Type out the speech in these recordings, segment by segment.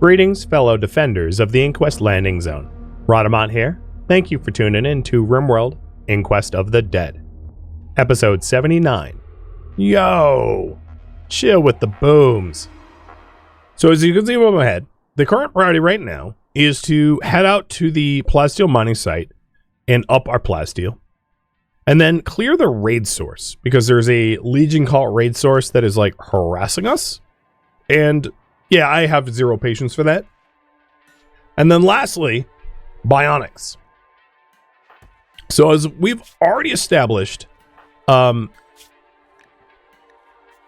Greetings, fellow defenders of the Inquest landing zone. Rhadamant here. Thank you for tuning in to RimWorld, Inquest of the Dead. Episode 79. Yo! Chill with the booms. So as you can see above my head, the current priority right now is to head out to the plasteel mining site and up our plasteel. And then clear the raid source, because there's a Legion cult raid source that is like harassing us. And yeah, I have zero patience for that. And then lastly, bionics. So as we've already established,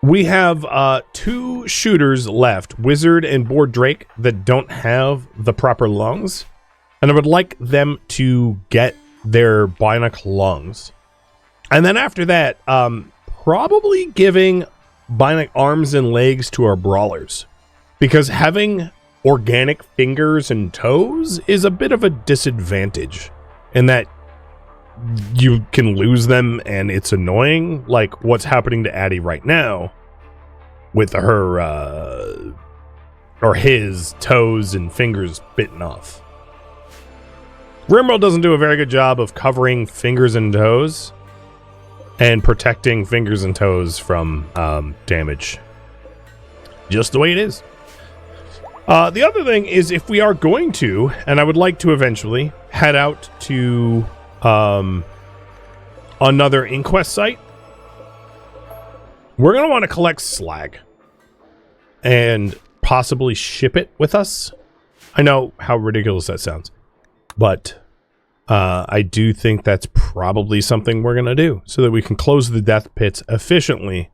we have two shooters left, Wizard and Board Drake, that don't have the proper lungs. And I would like them to get their bionic lungs. And then after that, probably giving bionic arms and legs to our brawlers. Because having organic fingers and toes is a bit of a disadvantage in that you can lose them and it's annoying, like what's happening to Addie right now with her or his toes and fingers bitten off. RimWorld doesn't do a very good job of covering fingers and toes and protecting fingers and toes from damage. Just the way it is. The other thing is, if we are going to, and I would like to eventually head out to another Inquest site, we're going to want to collect slag and possibly ship it with us. I know how ridiculous that sounds, but I do think that's probably something we're going to do so that we can close the death pits efficiently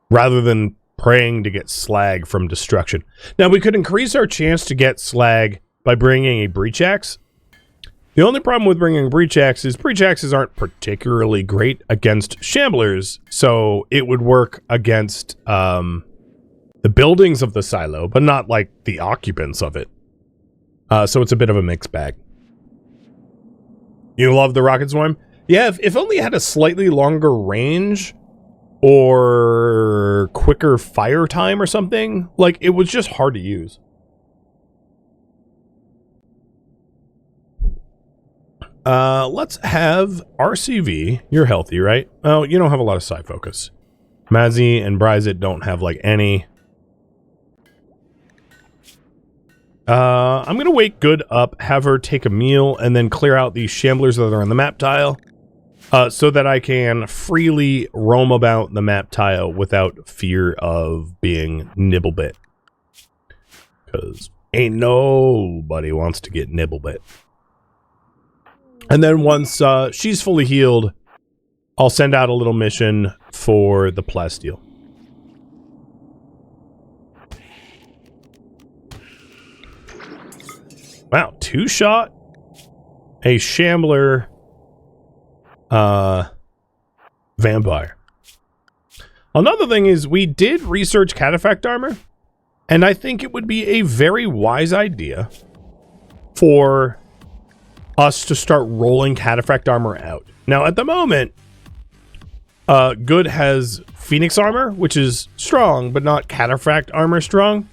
rather than praying to get slag from destruction. Now, we could increase our chance to get slag by bringing a breach axe. The only problem with bringing a breach axe is breach axes aren't particularly great against shamblers, so it would work against the buildings of the silo, but not like the occupants of it. So it's a bit of a mixed bag. You love the rocket swarm? Yeah, if only it had a slightly longer range or quicker fire time or something. Like, it was just hard to use. Let's have RCV. You're healthy, right? Oh, you don't have a lot of side focus. Mazzy and Bryzit don't have, like, any. I'm gonna wake Good up, have her take a meal, and then clear out these shamblers that are on the map tile. So that I can freely roam about the map tile without fear of being nibblebit. Because ain't nobody wants to get nibblebit. And then once she's fully healed, I'll send out a little mission for the plasteel. Wow, 2-shot, a shambler, vampire. Another thing is, we did research cataphract armor, and I think it would be a very wise idea for us to start rolling cataphract armor out. Now, at the moment, Good has Phoenix armor, which is strong, but not cataphract armor strong.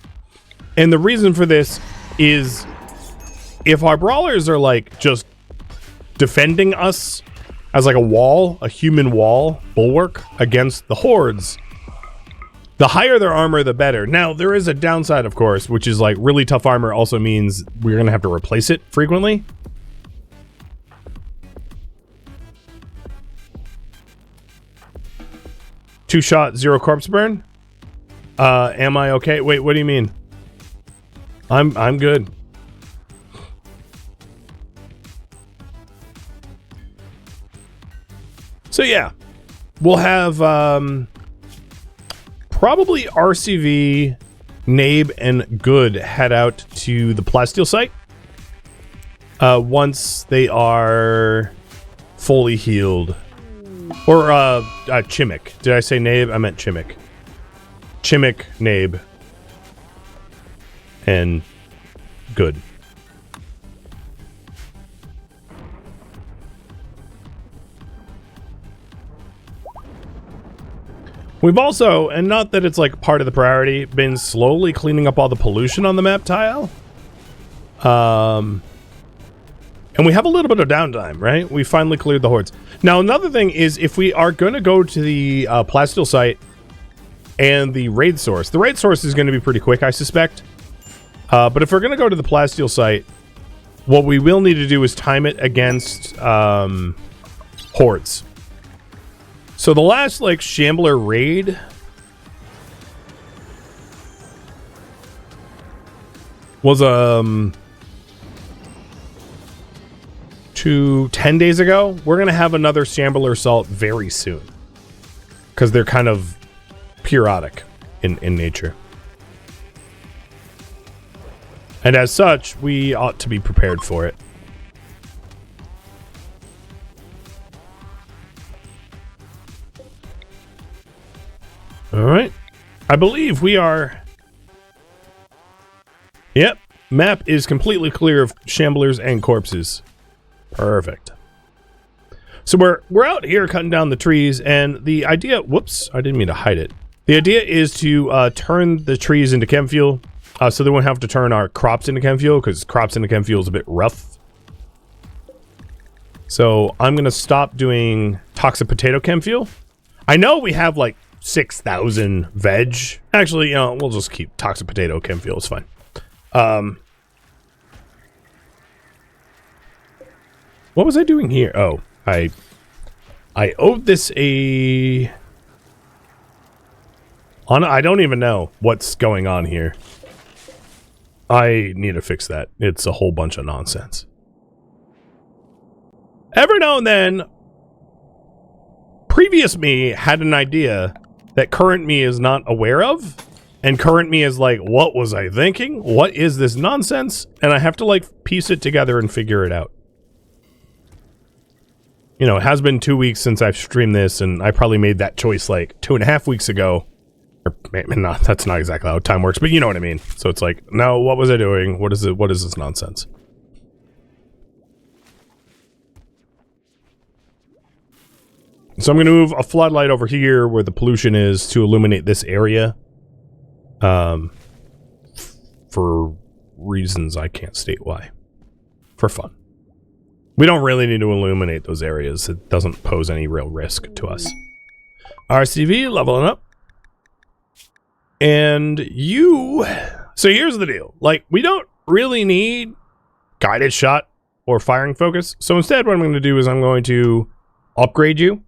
And the reason for this is, if our brawlers are like just defending us as like a wall, a human wall, bulwark against the hordes, the higher their armor, the better. Now, there is a downside, of course, which is like really tough armor also means we're going to have to replace it frequently. Two-shot, 0 corpse burn. Am I okay? Wait, what do you mean? I'm good. So yeah, we'll have probably RCV, Nabe, and Good head out to the plasteel site once they are fully healed. Or Chimic. Did I say Nabe? I meant Chimic. Chimic, Nabe, and Good. We've also, and not that it's like part of the priority, been slowly cleaning up all the pollution on the map tile. And we have a little bit of downtime, right? We finally cleared the hordes. Now, another thing is if we are going to go to the plasteel site and the raid source is going to be pretty quick, I suspect. But if we're going to go to the plasteel site, what we will need to do is time it against hordes. So the last, like, Shambler raid was 10 days ago. We're gonna have another Shambler assault very soon because they're kind of periodic in nature, and as such we ought to be prepared for it. All right, I believe we are. Yep, map is completely clear of Shamblers and corpses. Perfect. So we're out here cutting down the trees, and the idea, whoops, I didn't mean to hide it. The idea is to turn the trees into chem fuel, so they won't have to turn our crops into chem fuel, because crops into chem fuel is a bit rough. So I'm gonna stop doing toxic potato chem fuel. I know we have like 6,000 veg. Actually, you know, we'll just keep toxic potato chem fuel. It's fine. What was I doing here? Oh, I owed this I don't even know what's going on here. I need to fix that. It's a whole bunch of nonsense. Every now and then, previous me had an idea that current me is not aware of, and current me is like, what was I thinking? What is this nonsense? And I have to, like, piece it together and figure it out. You know, it has been 2 weeks since I've streamed this, and I probably made that choice like 2.5 weeks ago. Or maybe not, that's not exactly how time works, but you know what I mean. So it's like, no, what was I doing? What is it? What is this nonsense? So I'm going to move a floodlight over here where the pollution is to illuminate this area. For reasons I can't state why. For fun. We don't really need to illuminate those areas. It doesn't pose any real risk to us. RCV leveling up. And you... So here's the deal. Like, we don't really need guided shot or firing focus. So instead what I'm going to do is I'm going to upgrade you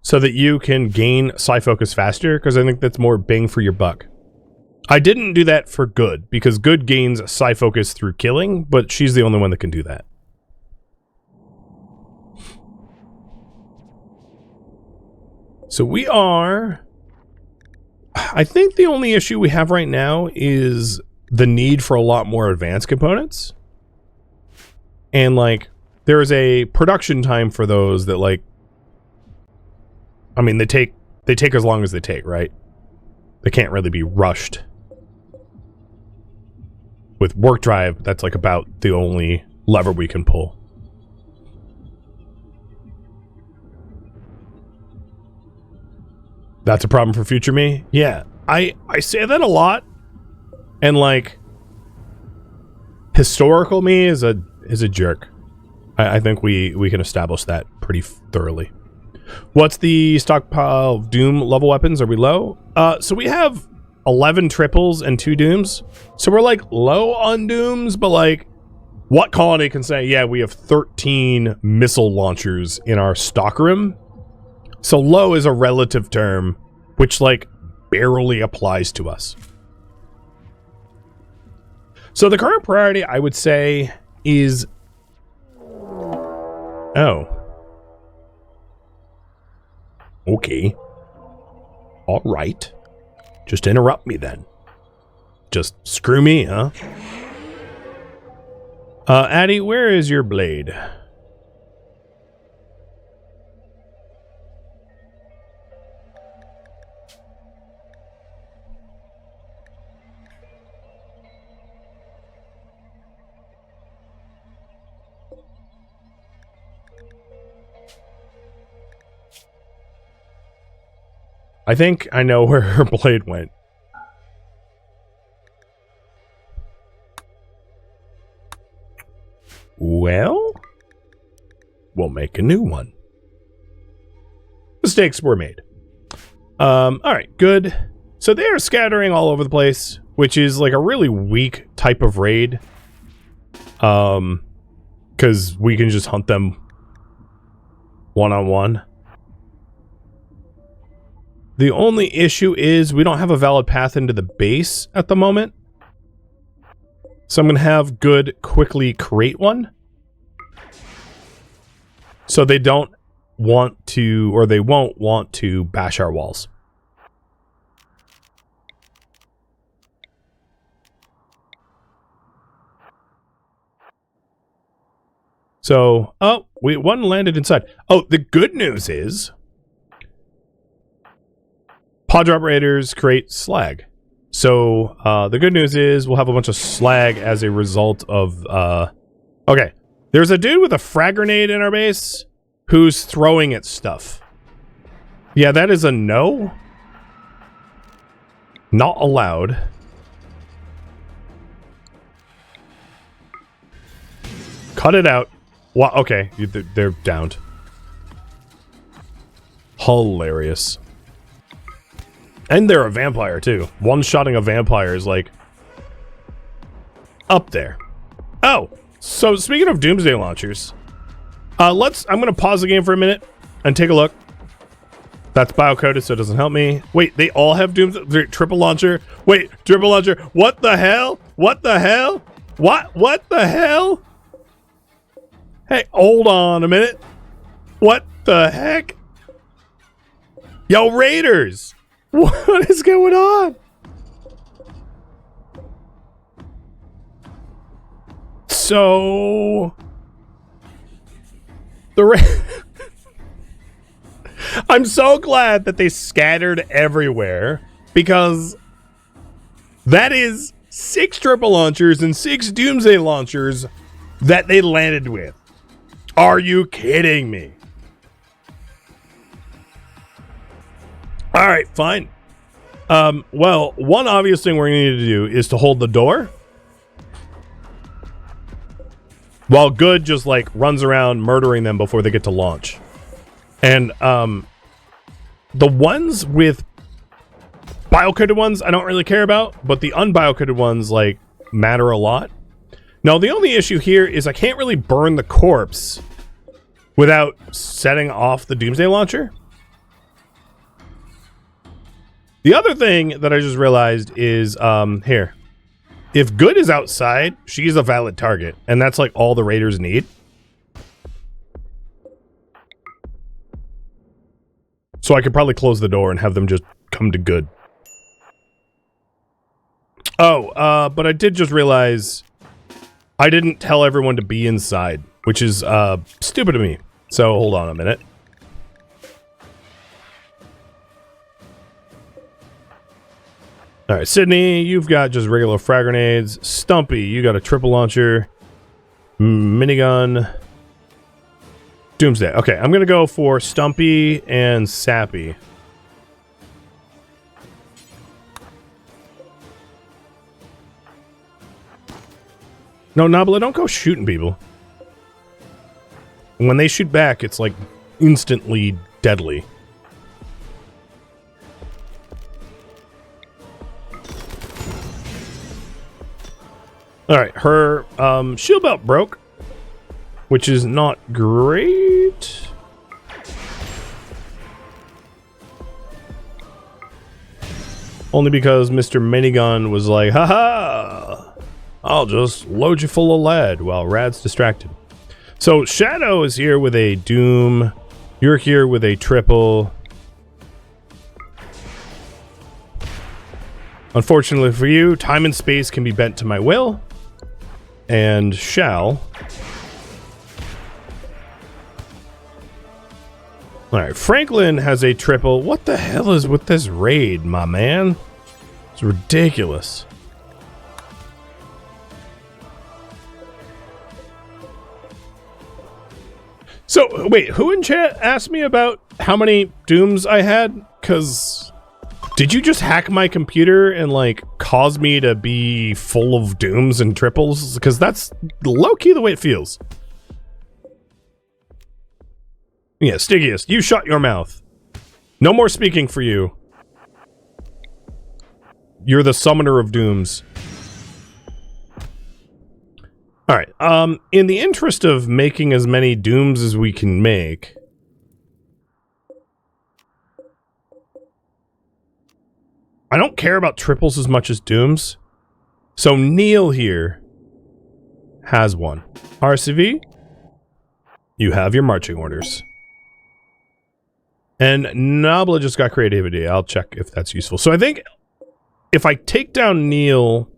so that you can gain psi focus faster, because I think that's more bang for your buck. I didn't do that for Good, because Good gains psi focus through killing, but she's the only one that can do that. So we are... I think the only issue we have right now is the need for a lot more advanced components. And, like, there is a production time for those that, like... I mean, they take as long as they take, right? They can't really be rushed. With work drive, that's, like, about the only lever we can pull. That's a problem for future me? Yeah, I say that a lot, and, like, historical me is a jerk. I think we can establish that pretty thoroughly. What's the stockpile of Doom level weapons? Are we low? So we have 11 triples and 2 Dooms. So we're, like, low on Dooms, but, like, what colony can say, yeah, we have 13 missile launchers in our stockroom? So low is a relative term, which, like, barely applies to us. So the current priority, I would say, is... Oh. Okay. All right. Just interrupt me then. Just screw me, huh? Addie, where is your blade? I think I know where her blade went. Well, we'll make a new one. Mistakes were made. All right, good. So they are scattering all over the place, which is like a really weak type of raid. Because we can just hunt them one-on-one. The only issue is we don't have a valid path into the base at the moment. So I'm going to have Good quickly create one. So they don't want to, or they won't want to bash our walls. So, oh, one landed inside. Oh, the good news is pod drop raiders create slag. So, the good news is we'll have a bunch of slag as a result of, okay. There's a dude with a frag grenade in our base who's throwing at stuff. Yeah, that is a no. Not allowed. Cut it out. Wow, okay, they're downed. Hilarious. And they're a vampire, too. One-shotting a vampire is, like, up there. Oh, so speaking of Doomsday Launchers, I'm going to pause the game for a minute and take a look. That's biocoded, so it doesn't help me. Wait, they all have triple launcher? Wait, triple launcher. What the hell? What the hell? What the hell? Hey, hold on a minute. What the heck? Yo, Raiders! What is going on? So... I'm so glad that they scattered everywhere, because that is 6 triple launchers and 6 Doomsday Launchers that they landed with. Are you kidding me? All right, fine. Well, one obvious thing we're going to need to do is to hold the door while Good just like runs around murdering them before they get to launch. And the ones with biocoded ones I don't really care about, but the unbiocoded ones like matter a lot. Now, the only issue here is I can't really burn the corpse without setting off the Doomsday Launcher. The other thing that I just realized is, here. If Good is outside, she's a valid target, and that's like all the raiders need. So I could probably close the door and have them just come to Good. Oh, but I did just realize I didn't tell everyone to be inside, which is stupid of me. So hold on a minute. All right, Sydney, you've got just regular frag grenades. Stumpy, you got a triple launcher, minigun, Doomsday. Okay, I'm gonna go for Stumpy and Sappy. No, Nabla, don't go shooting people. When they shoot back, it's like instantly deadly. Alright, her shield belt broke, which is not great. Only because Mr. Minigun was like, haha, I'll just load you full of lead while Rad's distracted. So Shadow is here with a Doom. You're here with a triple. Unfortunately for you, time and space can be bent to my will. And shall. Alright, Franklin has a triple. What the hell is with this raid, my man? It's ridiculous. So, wait, who in chat asked me about how many Dooms I had? Because Did you just hack my computer and, like, cause me to be full of dooms and triples? Because that's low-key the way it feels. Yeah, Stygius, you shut your mouth. No more speaking for you. You're the summoner of dooms. Alright, in the interest of making as many dooms as we can make... I don't care about triples as much as dooms. So Neil here has one. RCV, you have your marching orders. And Nabla just got creativity. I'll check if that's useful. So I think if I take down Neil,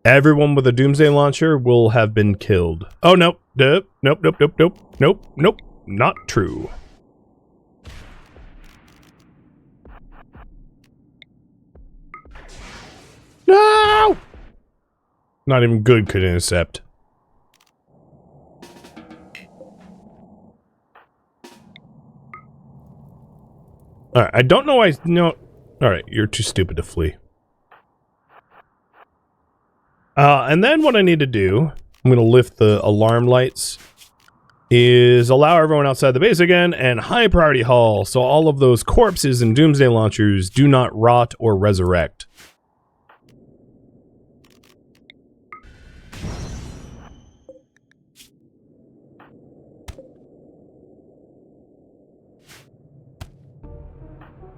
everyone with a Doomsday Launcher will have been killed. Oh, nope. Nope, nope, nope, nope, nope, nope, nope. Not true. No! Not even good could intercept. Alright, I don't know why... No. Alright, you're too stupid to flee. And then what I need to do... I'm going to lift the alarm lights. Is allow everyone outside the base again, and high priority haul, so all of those corpses and Doomsday Launchers do not rot or resurrect.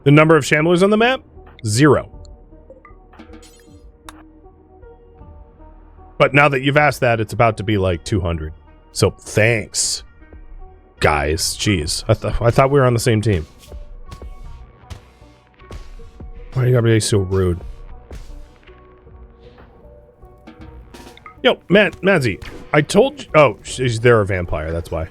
The number of Shamblers on the map? 0. But now that you've asked that, it's about to be like 200. So thanks, guys. Jeez, I thought we were on the same team. Why do you gotta be so rude? Yo, Madzi, I told you. Oh, they're a vampire. That's why. I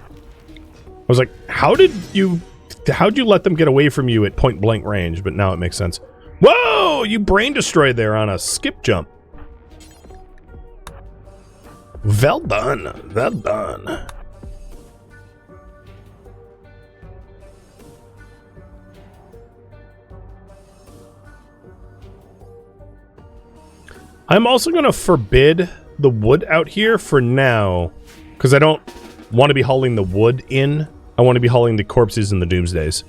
was like, how'd you let them get away from you at point blank range? But now it makes sense. Whoa! You brain destroyed there on a skip jump. Well done. Well done. I'm also going to forbid the wood out here for now, because I don't want to be hauling the wood in. I want to be hauling the corpses and the Doomsdays.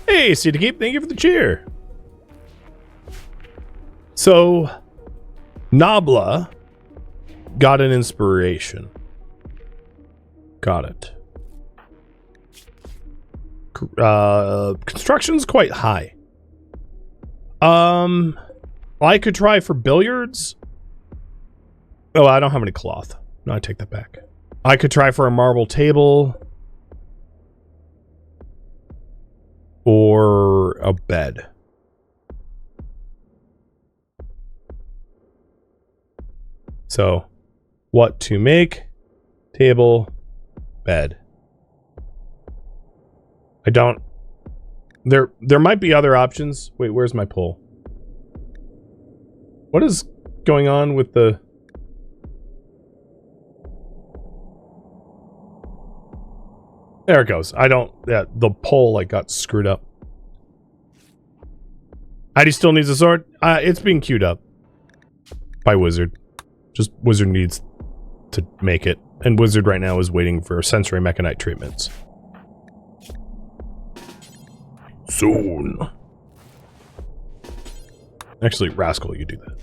Hey, City Keep, thank you for the cheer. So, Nabla got an inspiration. Got it. Construction's quite high. I could try for billiards. Oh, I don't have any cloth. No, I take that back. I could try for a marble table. Or a bed. So, what to make? Table, bed. I don't... There might be other options. Wait, where's my pole? What is going on with the... There it goes. I don't... Yeah, the pole, like, got screwed up. Heidi still needs a sword? It's being queued up. By Wizard. Just Wizard needs to make it. And Wizard right now is waiting for sensory mechanite treatments. Soon. Actually, Rascal, you do that.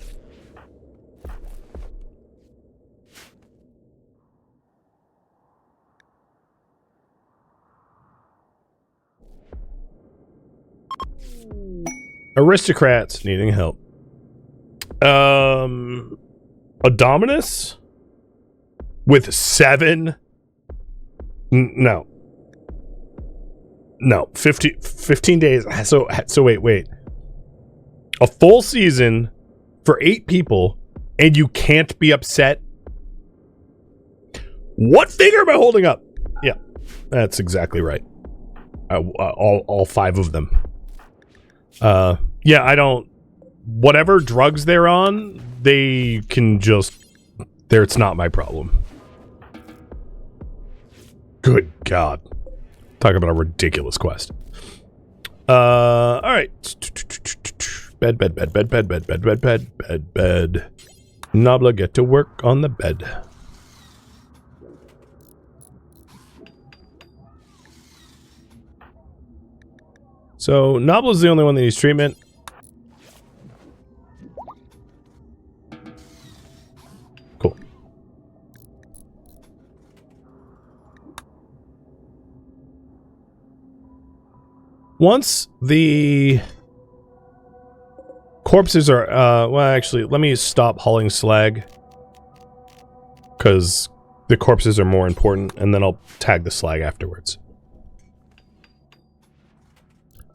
Aristocrats needing help. A Dominus? With 7? No. No. 15 days. So wait. A full season for 8 people, and you can't be upset? What finger am I holding up? Yeah, that's exactly right. All 5 of them. Yeah, I don't... Whatever drugs they're on, they can just... It's not my problem. Good God. Talk about a ridiculous quest. Alright. Bed. Nabla, get to work on the bed. So, Nabla's the only one that needs treatment. Cool. Once the corpses are, well, actually, let me stop hauling slag. Because the corpses are more important, and then I'll tag the slag afterwards.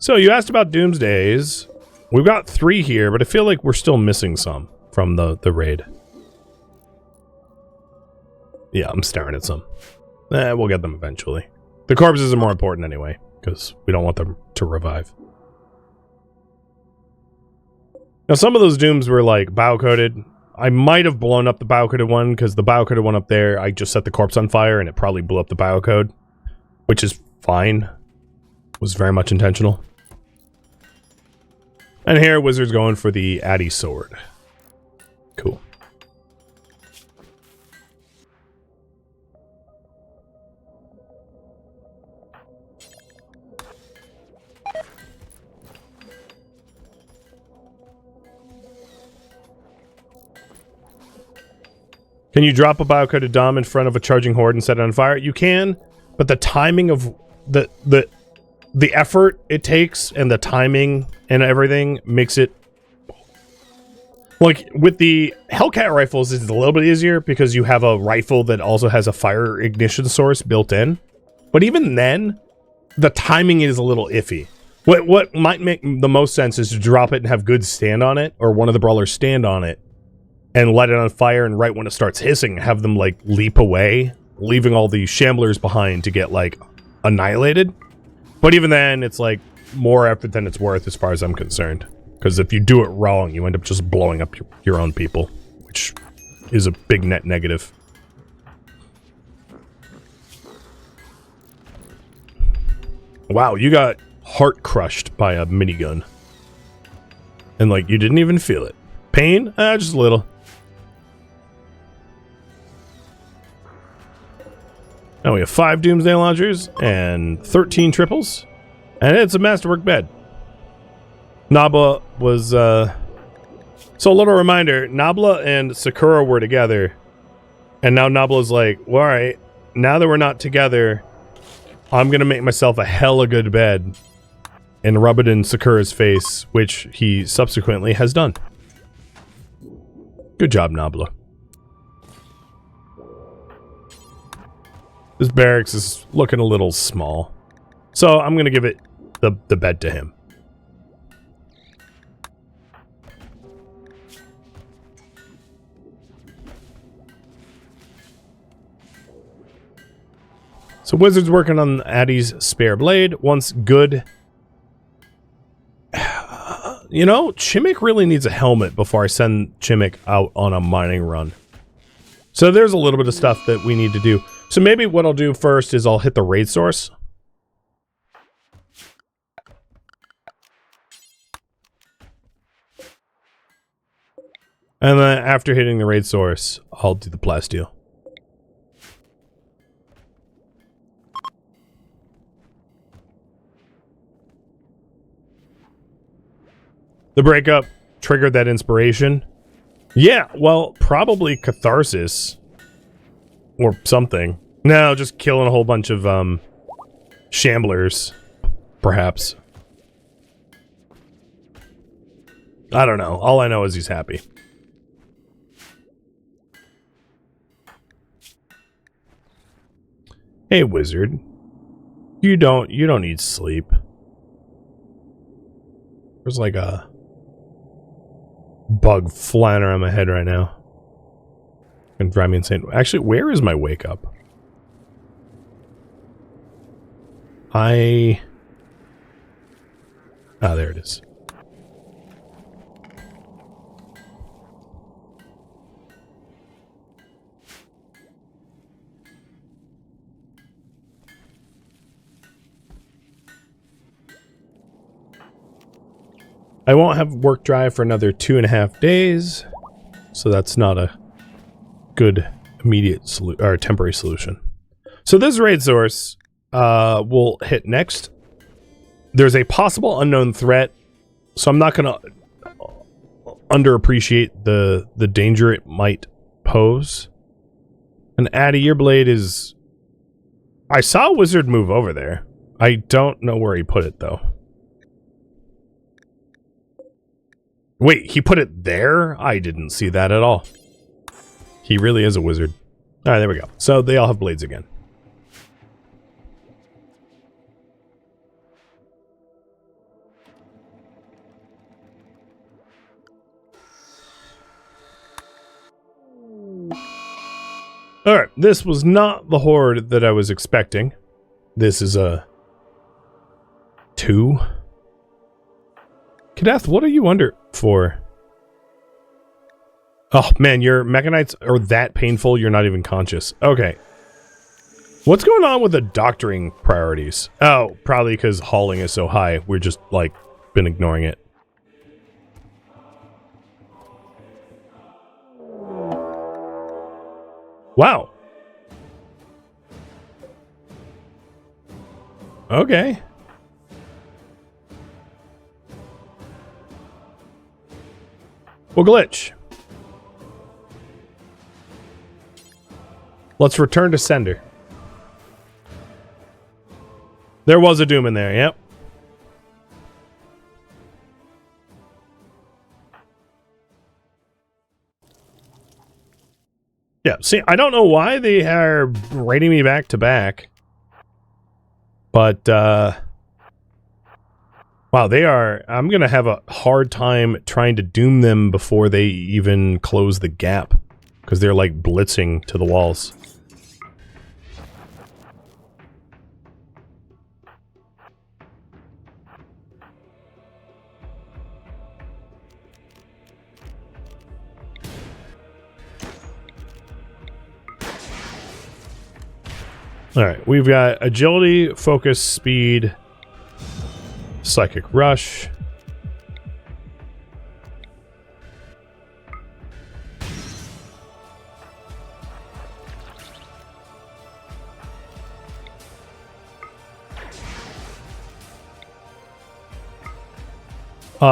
So, you asked about Doomsdays. We've got 3 here, but I feel like we're still missing some from the raid. Yeah, I'm staring at some. We'll get them eventually. The corpses are more important anyway, because we don't want them to revive. Now, some of those Dooms were, like, bio-coded. I might have blown up the bio-coded one, because the bio-coded one up there, I just set the corpse on fire, and it probably blew up the bio-code. Which is fine. It was very much intentional. And here, Wizard's going for the Addy sword. Cool. Can you drop a bio-coded Dom in front of a charging horde and set it on fire? You can, but the timing of the effort it takes and the timing and everything makes it... Like, with the Hellcat rifles, it's a little bit easier because you have a rifle that also has a fire ignition source built in. But even then, the timing is a little iffy. What might make the most sense is to drop it and have goods stand on it, or one of the brawlers stand on it, and light it on fire, and right when it starts hissing, have them, like, leap away, leaving all the shamblers behind to get, like, annihilated. But even then, it's, like, more effort than it's worth as far as I'm concerned. Because if you do it wrong, you end up just blowing up your own people, which is a big net negative. Wow, you got heart crushed by a minigun. And, like, you didn't even feel it. Pain? Just a little. Now we have 5 Doomsday Launchers and 13 triples. And it's a masterwork bed. Nabla was, So a little reminder, Nabla and Sakura were together. And now Nabla's like, well, alright, now that we're not together, I'm gonna make myself a hella good bed. And rub it in Sakura's face, which he subsequently has done. Good job, Nabla. This barracks is looking a little small. So I'm gonna give it the bed to him. So Wizard's working on Addy's spare blade. Once good... You know, Chimik really needs a helmet before I send Chimik out on a mining run. So there's a little bit of stuff that we need to do. So maybe what I'll do first is I'll hit the raid source. And then after hitting the raid source, I'll do the plasteel. The breakup triggered that inspiration. Yeah, well, probably catharsis. Or something. No, just killing a whole bunch of, shamblers. Perhaps. I don't know. All I know is he's happy. Hey, Wizard. You don't need sleep. There's like a bug flying around my head right now. Can drive me insane. Actually, where is my wake up? Ah, there it is. I won't have work drive for another 2.5 days, so that's not a good immediate or temporary solution. So this raid source will hit next. There's a possible unknown threat, so I'm not going to underappreciate the danger it might pose. And Addy, your blade is... I saw a wizard move over there. I don't know where he put it, though. Wait, he put it there? I didn't see that at all. He really is a wizard. Alright, there we go. So they all have blades again. Alright, this was not the horde that I was expecting. This is a 2. Kadeth, what are you under for? Oh man, your mechanites are that painful you're not even conscious. Okay. What's going on with the doctoring priorities? Oh, probably because hauling is so high. We're just, like, been ignoring it. Wow. Okay. Well, glitch. Let's return to sender. There was a doom in there, yep. Yeah, see, I don't know why they are raiding me back to back. But, wow, they are... I'm gonna have a hard time trying to doom them before they even close the gap. Because they're, like, blitzing to the walls. Alright, we've got agility, focus, speed, psychic rush.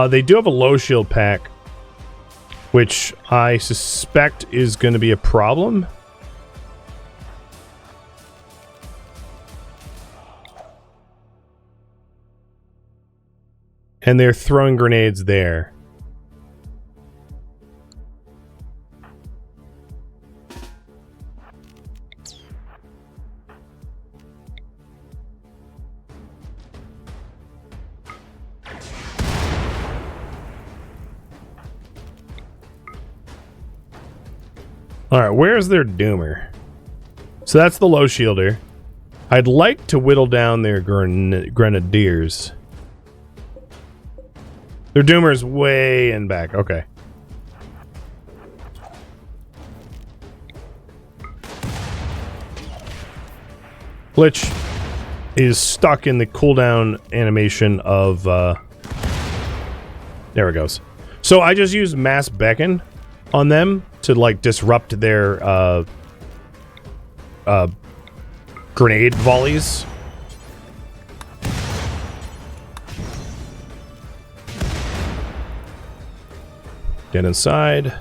They do have a low shield pack, which I suspect is going to be a problem. And they're throwing grenades there. Alright, where's their doomer? So that's the low shielder. I'd like to whittle down their grenadiers. Their doomer's way in back. Okay. Glitch is stuck in the cooldown animation of... There it goes. So I just used Mass Beckon on them to, like, disrupt their grenade volleys. Get inside.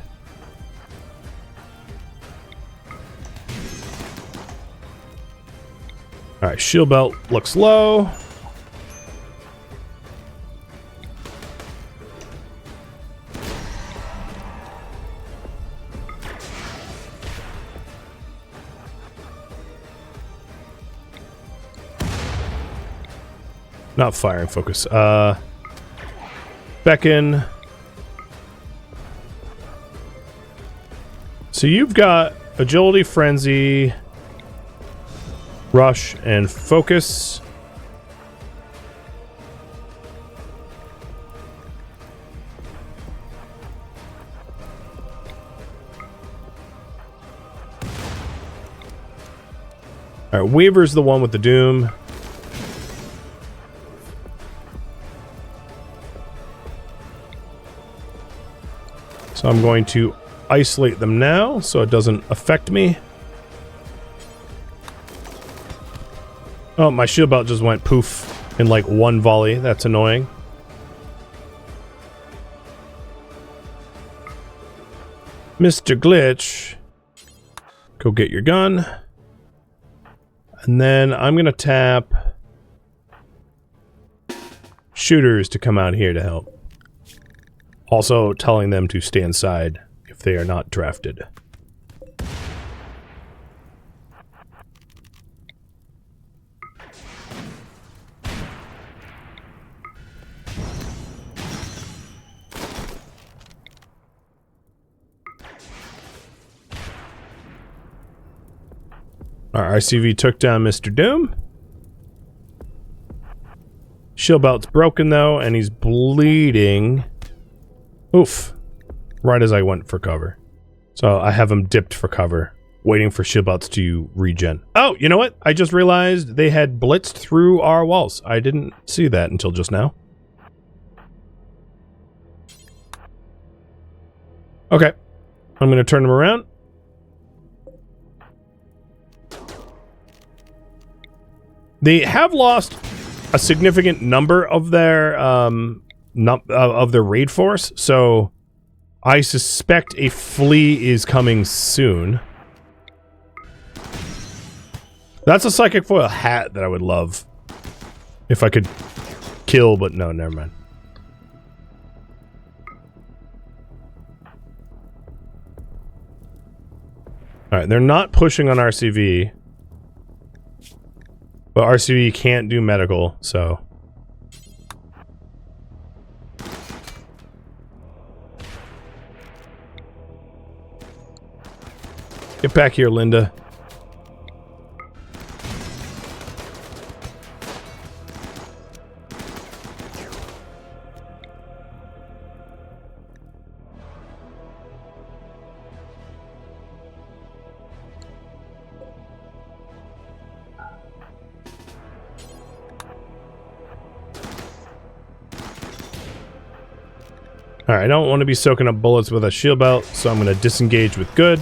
Alright, shield belt looks low. Not firing focus. Beckon. So you've got agility, frenzy, rush, and focus. All right, Weaver's the one with the Doom. So I'm going to isolate them now so it doesn't affect me. Oh, my shield belt just went poof in like one volley. That's annoying. Mr. Glitch, go get your gun. And then I'm going to tap shooters to come out here to help. Also telling them to stay inside if they are not drafted. Our RCV took down Mr. Doom. Shield belt's broken though, and he's bleeding. Oof. Right as I went for cover. So I have him dipped for cover, waiting for shield belts to regen. Oh, you know what? I just realized they had blitzed through our walls. I didn't see that until just now. Okay. I'm going to turn them around. They have lost a significant number of their raid force, so I suspect a flea is coming soon. That's a psychic foil hat that I would love if I could kill, but no, never mind. All right, they're not pushing on RCV. But RCV can't do medical, so... Get back here, Linda. Alright, I don't want to be soaking up bullets with a shield belt, so I'm going to disengage with good.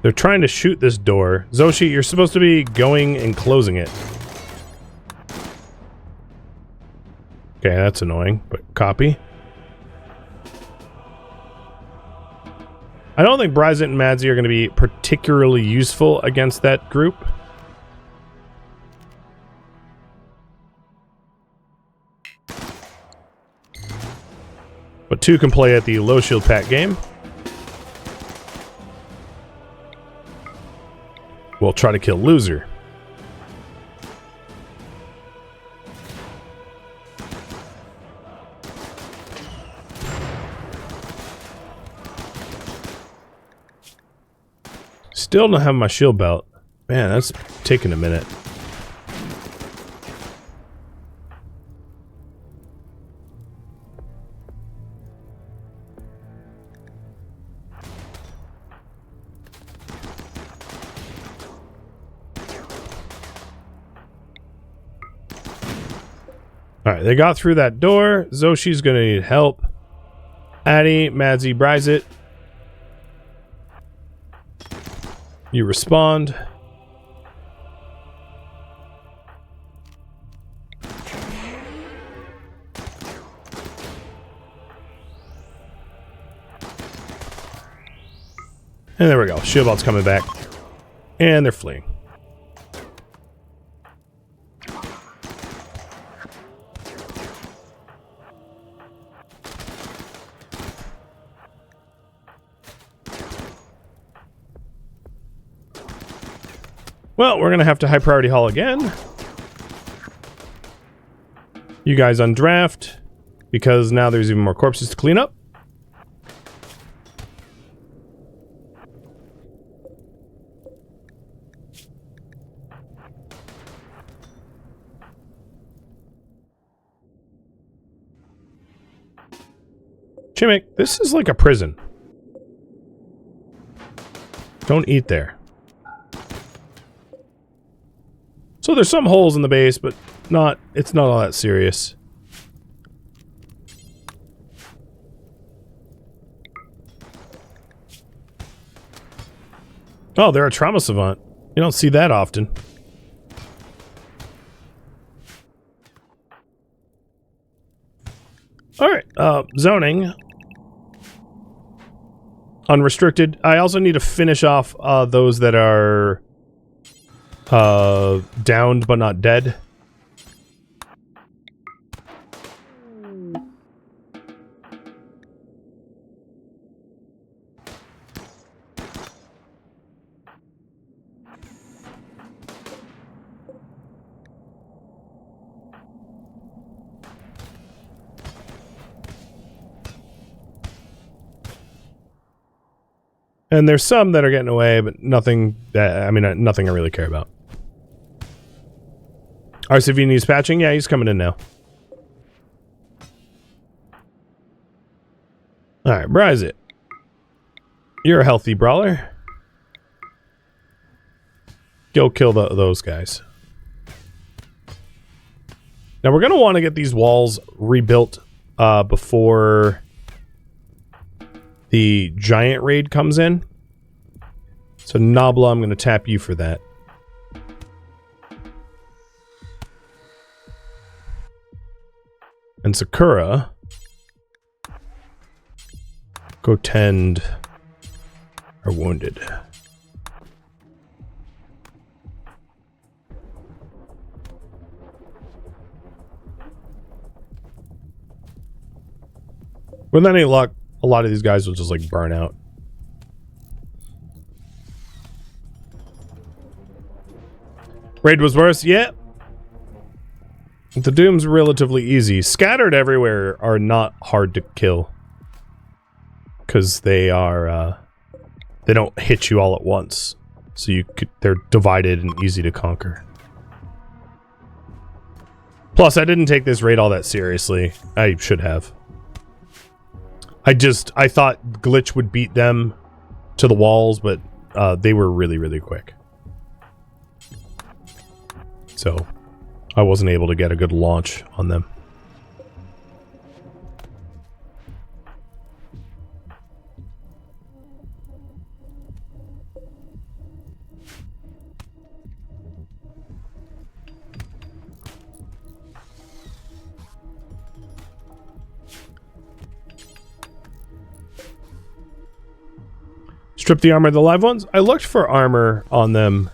They're trying to shoot this door. Zoshi, you're supposed to be going and closing it. Okay, that's annoying, but copy. I don't think Bryzant and Madzi are going to be particularly useful against that group. But two can play at the low shield pack game. We'll try to kill loser. Still don't have my shield belt. Man, that's taking a minute. Alright, they got through that door. Zoshi's gonna need help. Addy, Madzi, Bryzant. You respond. And there we go. Shield belt's coming back. And they're fleeing. Well, we're going to have to high priority haul again. You guys undraft, because now there's even more corpses to clean up. Chimmick, this is like a prison. Don't eat there. So there's some holes in the base, but it's not all that serious. Oh, they're a trauma savant. You don't see that often. Alright, zoning. Unrestricted. I also need to finish off those that are downed but not dead. And there's some that are getting away, but nothing that, I mean, nothing I really care about. RCV needs patching? Yeah, he's coming in now. Alright, Bryzit. You're a healthy brawler. Go kill those guys. Now we're going to want to get these walls rebuilt before the giant raid comes in. So Nabla, I'm going to tap you for that. And Sakura, go tend our wounded. With any luck, a lot of these guys will just like burn out. Raid was worse, yeah. The Doom's relatively easy. Scattered everywhere are not hard to kill. Because they are, they don't hit you all at once. So they're divided and easy to conquer. Plus, I didn't take this raid all that seriously. I should have. I thought Glitch would beat them to the walls, but they were really, really quick. So I wasn't able to get a good launch on them. Strip the armor of the live ones. I looked for armor on them.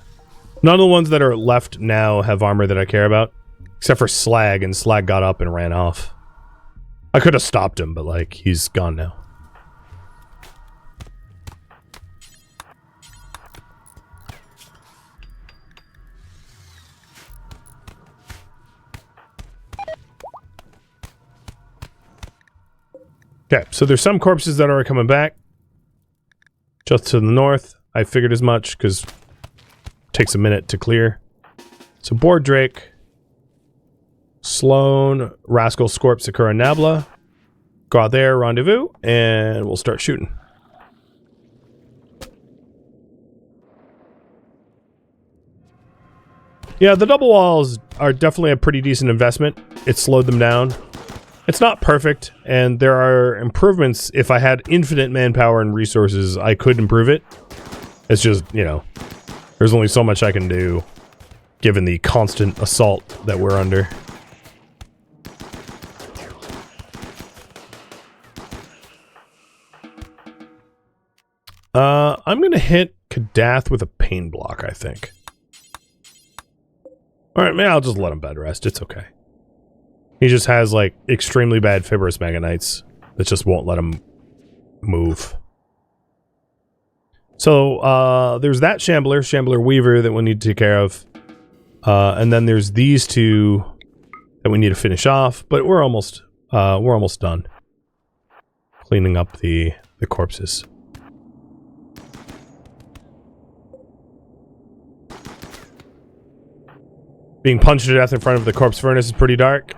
None of the ones that are left now have armor that I care about. Except for Slag, and Slag got up and ran off. I could have stopped him, but like, he's gone now. Okay, so there's some corpses that are coming back. Just to the north. I figured as much, because it takes a minute to clear. So Board Drake, Sloan, Rascal, Scorp, Sakura, Nabla. Go out there, rendezvous, and we'll start shooting. Yeah, the double walls are definitely a pretty decent investment. It slowed them down. It's not perfect, and there are improvements. If I had infinite manpower and resources, I could improve it. It's just, you know, there's only so much I can do, given the constant assault that we're under. I'm gonna hit Kadath with a pain block, I think. Alright, maybe I'll just let him bed rest. It's okay. He just has, like, extremely bad fibrous Meganites that just won't let him move. So, there's that Shambler Weaver that we need to take care of. And then there's these two that we need to finish off, but we're almost done. Cleaning up the corpses. Being punched to death in front of the corpse furnace is pretty dark.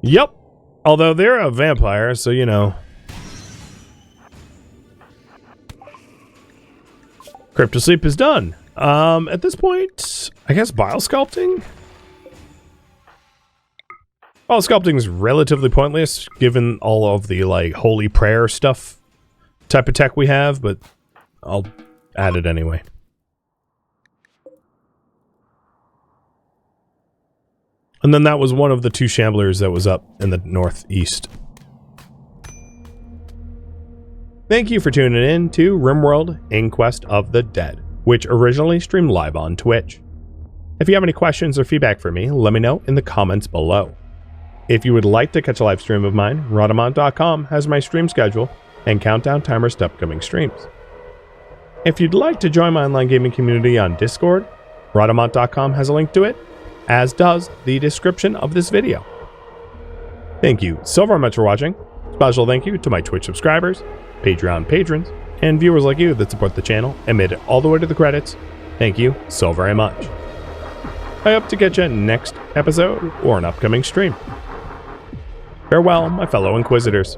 Yep. Although they're a vampire, so you know. Cryptosleep is done. At this point, I guess bile sculpting? Bile sculpting is relatively pointless given all of the like holy prayer stuff type of tech we have, but I'll add it anyway. And then that was one of the 2 shamblers that was up in the northeast. Thank you for tuning in to RimWorld Inquest of the Dead, which originally streamed live on Twitch. If you have any questions or feedback for me, let me know in the comments below. If you would like to catch a live stream of mine, Rhadamant.com has my stream schedule and countdown timers to upcoming streams. If you'd like to join my online gaming community on Discord, Rhadamant.com has a link to it, as does the description of this video. Thank you so very much for watching. Special thank you to my Twitch subscribers, Patreon patrons, and viewers like you that support the channel and made it all the way to the credits. Thank you so very much. I hope to catch you next episode or an upcoming stream. Farewell, my fellow Inquisitors.